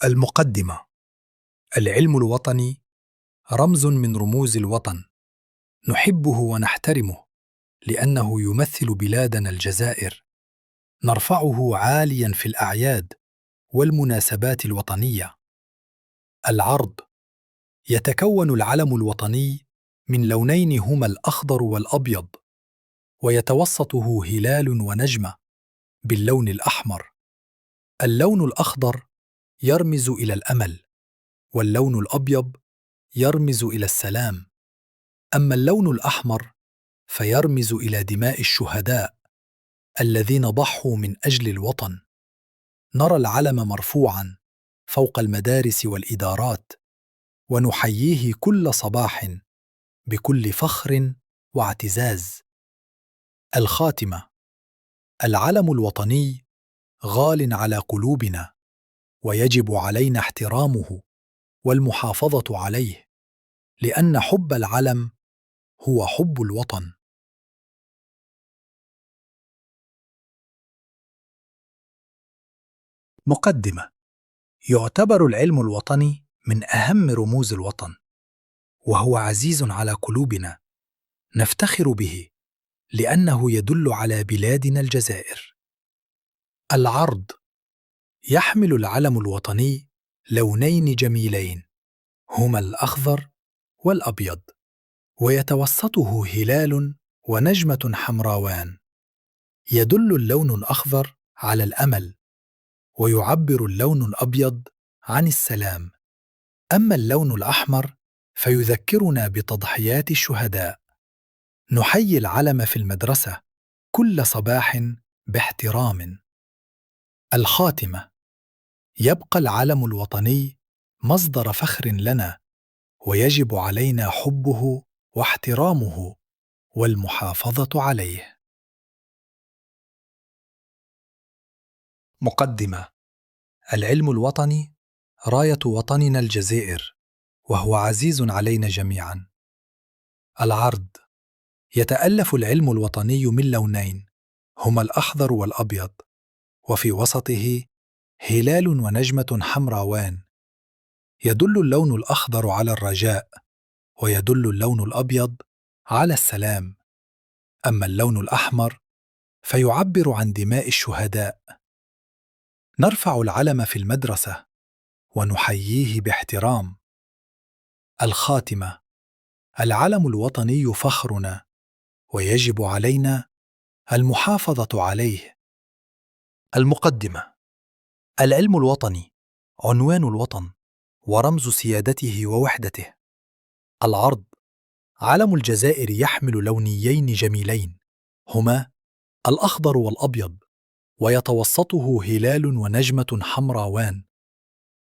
المقدمة. العلم الوطني رمز من رموز الوطن، نحبه ونحترمه لأنه يمثل بلادنا الجزائر، نرفعه عالياً في الأعياد والمناسبات الوطنية. العرض: يتكون العلم الوطني من لونين هما الأخضر والأبيض، ويتوسطه هلال ونجمة باللون الأحمر. اللون الأخضر يرمز إلى الأمل، واللون الأبيض يرمز إلى السلام، أما اللون الأحمر فيرمز إلى دماء الشهداء الذين ضحوا من أجل الوطن. نرى العلم مرفوعاً فوق المدارس والإدارات، ونحييه كل صباح بكل فخر واعتزاز. الخاتمة: العلم الوطني غال على قلوبنا، ويجب علينا احترامه والمحافظة عليه، لأن حب العلم هو حب الوطن. مقدمة. يعتبر العلم الوطني من أهم رموز الوطن، وهو عزيز على قلوبنا، نفتخر به لأنه يدل على بلادنا الجزائر. العرض: يحمل العلم الوطني لونين جميلين هما الأخضر والأبيض، ويتوسطه هلال ونجمة حمراوان. يدل اللون الأخضر على الأمل، ويعبر اللون الأبيض عن السلام، أما اللون الأحمر فيذكرنا بتضحيات الشهداء. نحيي العلم في المدرسة كل صباح باحترام. الخاتمة: يبقى العلم الوطني مصدر فخر لنا، ويجب علينا حبه واحترامه والمحافظة عليه. مقدمة. العلم الوطني راية وطننا الجزائر، وهو عزيز علينا جميعاً. العرض: يتألف العلم الوطني من لونين هما الأخضر والأبيض، وفي وسطه هلال ونجمة حمراوان. يدل اللون الأخضر على الرجاء، ويدل اللون الأبيض على السلام، أما اللون الأحمر فيعبر عن دماء الشهداء. نرفع العلم في المدرسة ونحييه باحترام. الخاتمة: العلم الوطني فخرنا، ويجب علينا المحافظة عليه. المقدمة. العلم الوطني عنوان الوطن ورمز سيادته ووحدته. العرض: علم الجزائر يحمل لونيين جميلين هما الأخضر والأبيض، ويتوسطه هلال ونجمة حمراوان.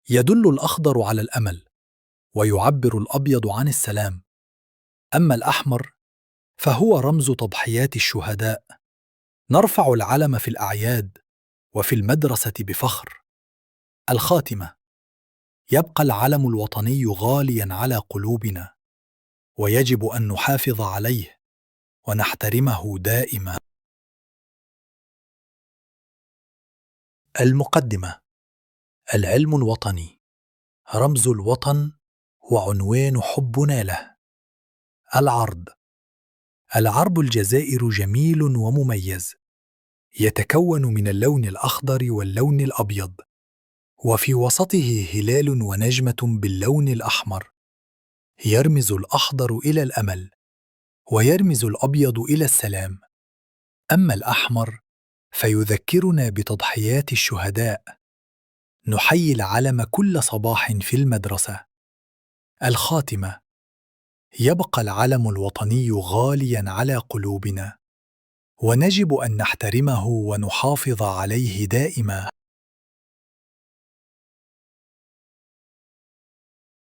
يدل الأخضر على الأمل، ويعبر الأبيض عن السلام، أما الأحمر فهو رمز تضحيات الشهداء. نرفع العلم في الأعياد وفي المدرسة بفخر. الخاتمة: يبقى العلم الوطني غالياً على قلوبنا، ويجب أن نحافظ عليه ونحترمه دائماً. المقدمة. العلم الوطني رمز الوطن وعنوان حبنا له. العرض: العرب الجزائر جميل ومميز، يتكون من اللون الأخضر واللون الأبيض، وفي وسطه هلال ونجمة باللون الأحمر. يرمز الأخضر إلى الأمل، ويرمز الأبيض إلى السلام، أما الأحمر فيذكرنا بتضحيات الشهداء. نحيي العلم كل صباح في المدرسة. الخاتمة: يبقى العلم الوطني غالياً على قلوبنا، ونجب أن نحترمه ونحافظ عليه دائماً.